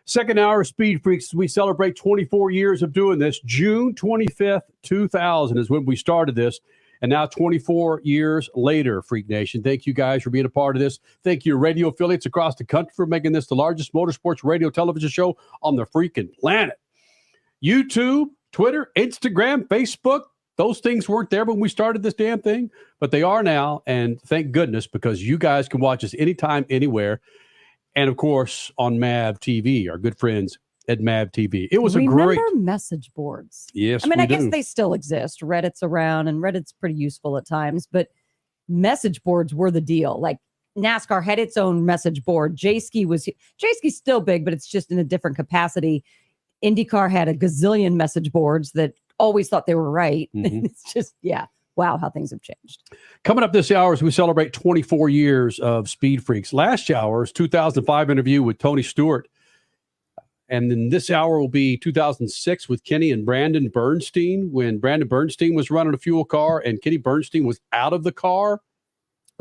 Second hour of Speed Freaks. We celebrate 24 years of doing this. June 25th, 2000 is when we started this. And now 24 years later, Freak Nation, thank you guys for being a part of this. Thank you, radio affiliates across the country, for making this the largest motorsports radio television show on the freaking planet. YouTube, Twitter, Instagram, Facebook, those things weren't there when we started this damn thing, but they are now. And thank goodness, because you guys can watch us anytime, anywhere. And, of course, on MAV TV, our good friends at MAV TV. It was Remember message boards? Yes, I mean, I do. guess they still exist. Reddit's around, and Reddit's pretty useful at times. But message boards were the deal. Like, NASCAR had its own message board. J-Ski's still big, but it's just in a different capacity. IndyCar had a gazillion message boards that always thought they were right. Mm-hmm. It's just, wow, how things have changed. Coming up this hour as we celebrate 24 years of Speed Freaks. Last hour's 2005 interview with Tony Stewart. And then this hour will be 2006 with Kenny and Brandon Bernstein, when Brandon Bernstein was running a fuel car and Kenny Bernstein was out of the car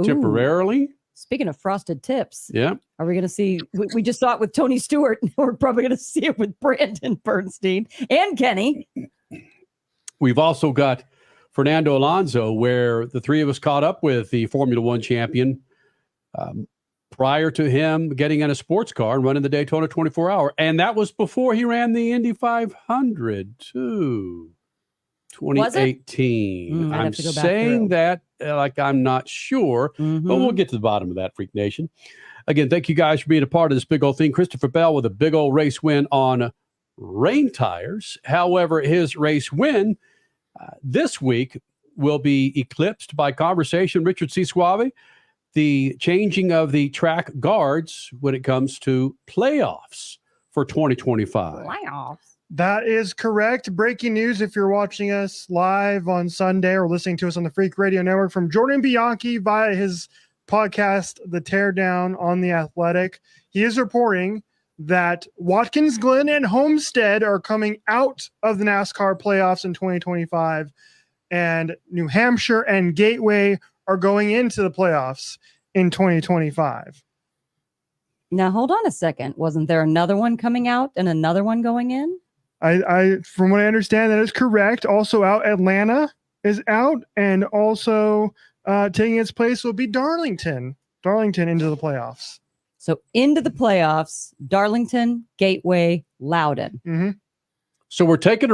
temporarily. Speaking of frosted tips, yeah, are we going to see? We just saw it with Tony Stewart. We're probably going to see it with Brandon Bernstein and Kenny. We've also got Fernando Alonso, where the three of us caught up with the Formula One champion prior to him getting in a sports car and running the Daytona 24-hour. And that was before he ran the Indy 500, too. 2018. I'm saying that like I'm not sure, but we'll get to the bottom of that, Freak Nation. Again, thank you guys for being a part of this big old thing. Christopher Bell with a big old race win on rain tires. However, his race win this week will be eclipsed by conversation. Richard C. Suave, the changing of the track guards when it comes to playoffs for 2025. Playoffs. That is correct. Breaking news if you're watching us live on Sunday or listening to us on the Freak Radio Network from Jordan Bianchi via his podcast, The Teardown on The Athletic. He is reporting that Watkins Glen and Homestead are coming out of the NASCAR playoffs in 2025, and New Hampshire and Gateway are going into the playoffs in 2025. Now, hold on a second. Wasn't there another one coming out and another one going in? I from what I understand, that is correct. Also out, Atlanta is out, and also taking its place will be Darlington. Darlington into the playoffs. So into the playoffs, Darlington, Gateway, Loudon. Mm-hmm. So we're taking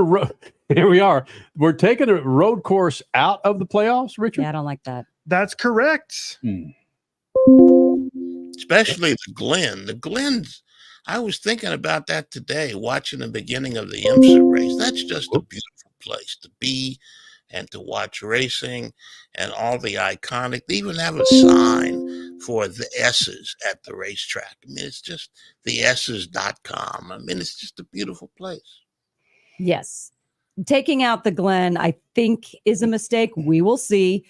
here we are. We're taking a road course out of the playoffs, Richard? Yeah, I don't like that. That's correct. Especially the Glen. The Glens, I was thinking about that today, watching the beginning of the IMSA race. That's just a beautiful place to be and to watch racing and all the iconic. They even have a sign for the S's at the racetrack. I mean, it's just the S's.com. I mean, it's just a beautiful place. Yes. Taking out the Glen, I think, is a mistake. We will see.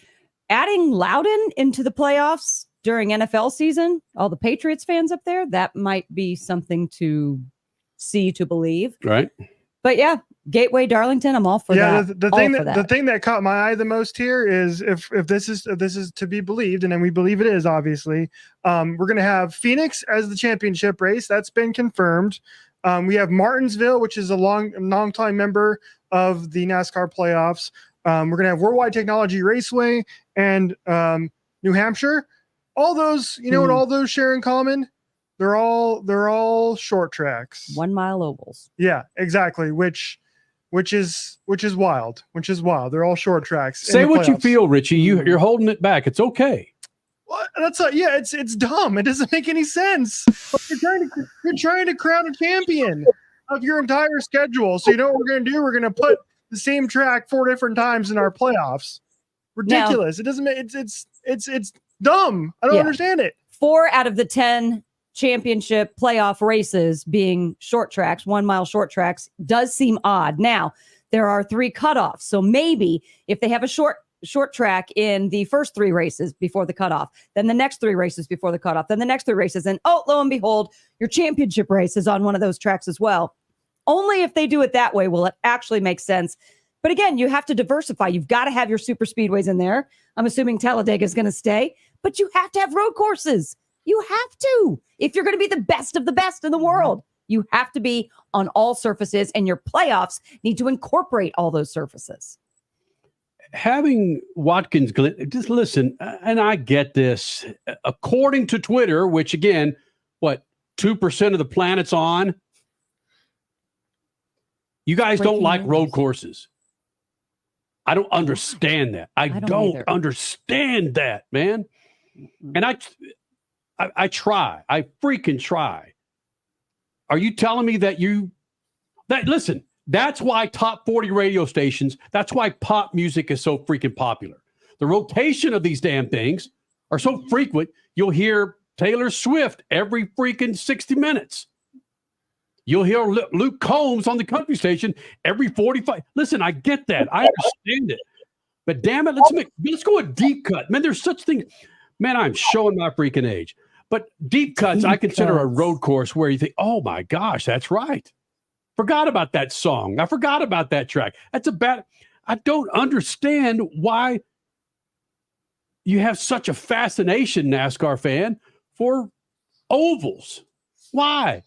Adding Loudon into the playoffs during NFL season, all the Patriots fans up there, that might be something to see, to believe. Right. But yeah, Gateway, Darlington, I'm all for that. The thing that caught my eye the most here is if this is to be believed, and then we believe it is, obviously, we're going to have Phoenix as the championship race. That's been confirmed. We have Martinsville, which is a long time member of the NASCAR playoffs. We're going to have Worldwide Technology Raceway and New Hampshire. All those, what all those share in common? They're all short tracks. 1 mile ovals. Yeah, exactly. Which is wild. They're all short tracks. Say what you feel, Richie. You're holding it back. It's okay. Well, it's dumb. It doesn't make any sense. You're trying to crown a champion of your entire schedule. So you know what we're going to do? We're going to put the same track 4 different times in our playoffs. Ridiculous. It doesn't make it's dumb. I don't understand it. 4 out of the 10 championship playoff races being short tracks, 1 mile short tracks, does seem odd. Now, there are 3 cutoffs. So maybe if they have a short track in the first 3 races before the cutoff, then the next 3 races before the cutoff, then the next 3 races, and lo and behold, your championship race is on one of those tracks as well. Only if they do it that way will it actually make sense. But again, you have to diversify. You've got to have your super speedways in there. I'm assuming Talladega is going to stay, but you have to have road courses. You have to. If you're going to be the best of the best in the world, You have to be on all surfaces, and your playoffs need to incorporate all those surfaces. Having Watkins, just listen, and I get this. According to Twitter, which again, 2% of the planet's on, you guys don't like road courses. I don't understand that. I don't understand that, man. And I try. I freaking try. Are you telling me that listen, that's why top 40 radio stations, that's why pop music is so freaking popular. The rotation of these damn things are so frequent, you'll hear Taylor Swift every freaking 60 minutes. You'll hear Luke Combs on the country station every 45. Listen, I get that. I understand it. But damn it, let's go a deep cut. Man, there's such thing. Man, I'm showing my freaking age. But deep cuts, I consider a road course where you think, oh my gosh, that's right. Forgot about that song. I forgot about that track. I don't understand why you have such a fascination, NASCAR fan, for ovals. Why?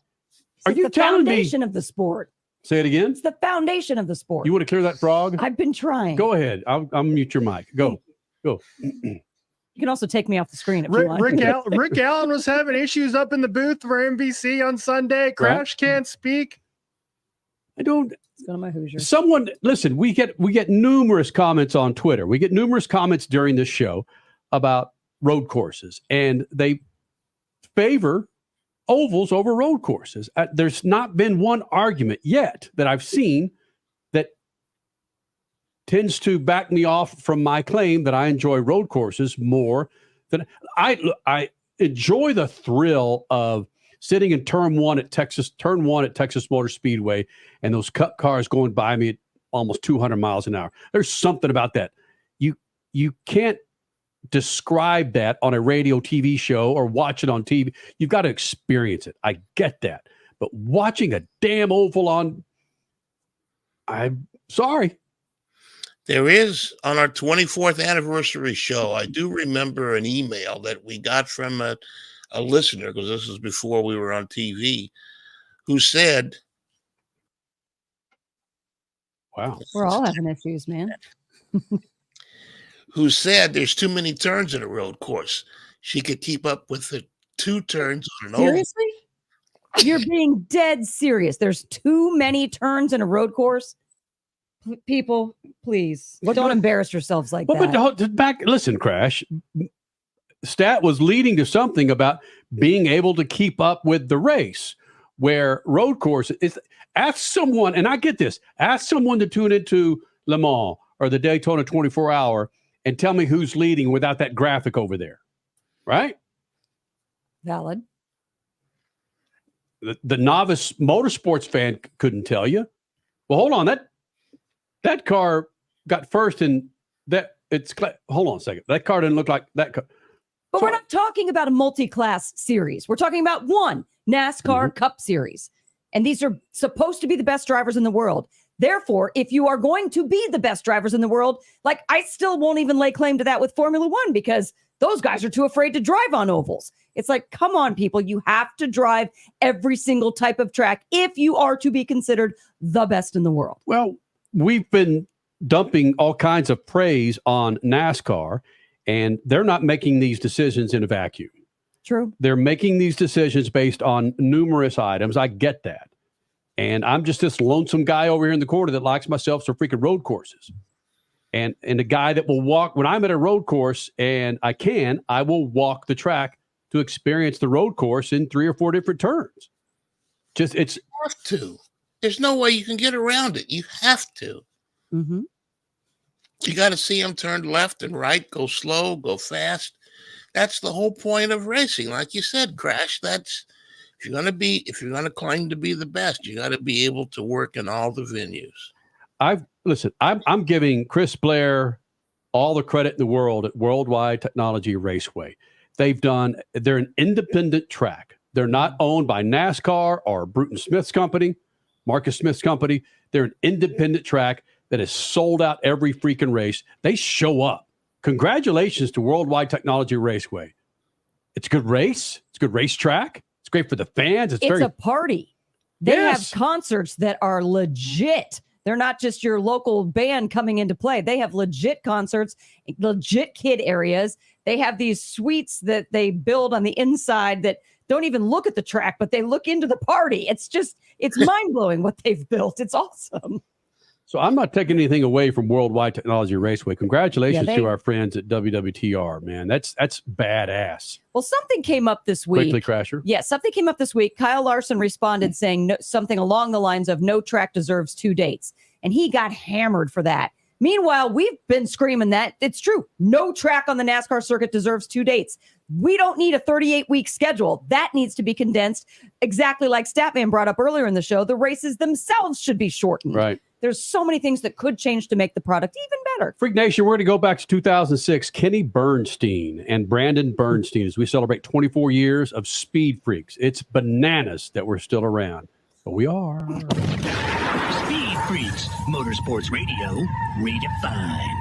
Are you telling me? It's the foundation of the sport. Say it again? It's the foundation of the sport. You want to clear that frog? I've been trying. Go ahead. I'll mute your mic. Go. You can also take me off the screen if you want. Rick Allen was having issues up in the booth for NBC on Sunday. Crash can't speak. It's going to my Hoosier. Someone, listen, we get numerous comments on Twitter. We get numerous comments during this show about road courses, and they favor ovals over road courses. There's not been one argument yet that I've seen that tends to back me off from my claim that I enjoy road courses more than I enjoy the thrill of sitting in turn one at Texas Motor Speedway and those Cup cars going by me at almost 200 miles an hour. There's something about that. You can't describe that on a radio TV show or watch it on TV. You've got to experience it. I get that. But watching a damn oval I'm sorry. There is, on our 24th anniversary show, I do remember an email that we got from a listener, because this was before we were on TV, who said, wow, we're all having issues, man. Who said there's too many turns in a road course. She could keep up with the 2 turns on an oval. Seriously? You're being dead serious. There's too many turns in a road course? People, please don't embarrass yourselves like that. But listen, Crash. Stat was leading to something about being able to keep up with the race, where road course is. Ask someone, and I get this. Ask someone to tune into Le Mans or the Daytona 24-hour and tell me who's leading without that graphic over there, right? Valid. The novice motorsports fan couldn't tell you. Well, hold on. That car got first in that. Hold on a second. That car didn't look like that car. But we're not talking about a multi-class series. We're talking about one NASCAR Cup Series. And these are supposed to be the best drivers in the world. Therefore, if you are going to be the best drivers in the world, I still won't even lay claim to that with Formula One, because those guys are too afraid to drive on ovals. It's like, come on, people. You have to drive every single type of track if you are to be considered the best in the world. Well, we've been dumping all kinds of praise on NASCAR, and they're not making these decisions in a vacuum. True. They're making these decisions based on numerous items. I get that. And I'm just this lonesome guy over here in the corner that likes myself some freaking road courses. And a guy that will walk, when I'm at a road course and I will walk the track to experience the road course in 3 or 4 different turns. You have to. There's no way you can get around it. You have to. Mm-hmm. You got to see them turn left and right, go slow, go fast. That's the whole point of racing. Like you said, Crash, if you're going to claim to be the best, you got to be able to work in all the venues. I'm giving Chris Blair all the credit in the world at Worldwide Technology Raceway. They're an independent track. They're not owned by NASCAR or Bruton Smith's company, Marcus Smith's company. They're an independent track that is sold out every freaking race. They show up. Congratulations to Worldwide Technology Raceway. It's a good race. It's a good racetrack. It's great for the fans. It's a party. They Yes. have concerts that are legit. They're not just your local band coming into play. They have legit concerts, legit kid areas. They have these suites that they build on the inside that don't even look at the track, but they look into the party. It's mind-blowing what they've built. It's awesome. So I'm not taking anything away from Worldwide Technology Raceway. Congratulations Yeah, to our friends at WWTR, man. That's badass. Well, something came up this week. Quickly, Crasher. Yeah, something came up this week. Kyle Larson responded saying something along the lines of no track deserves 2 dates. And he got hammered for that. Meanwhile, we've been screaming that it's true. No track on the NASCAR circuit deserves 2 dates. We don't need a 38-week schedule. That needs to be condensed. Exactly like Statman brought up earlier in the show, the races themselves should be shortened. Right. There's so many things that could change to make the product even better. Freak Nation, we're going to go back to 2006. Kenny Bernstein and Brandon Bernstein as we celebrate 24 years of Speed Freaks. It's bananas that we're still around, but we are. Speed Freaks, Motorsports Radio, redefined.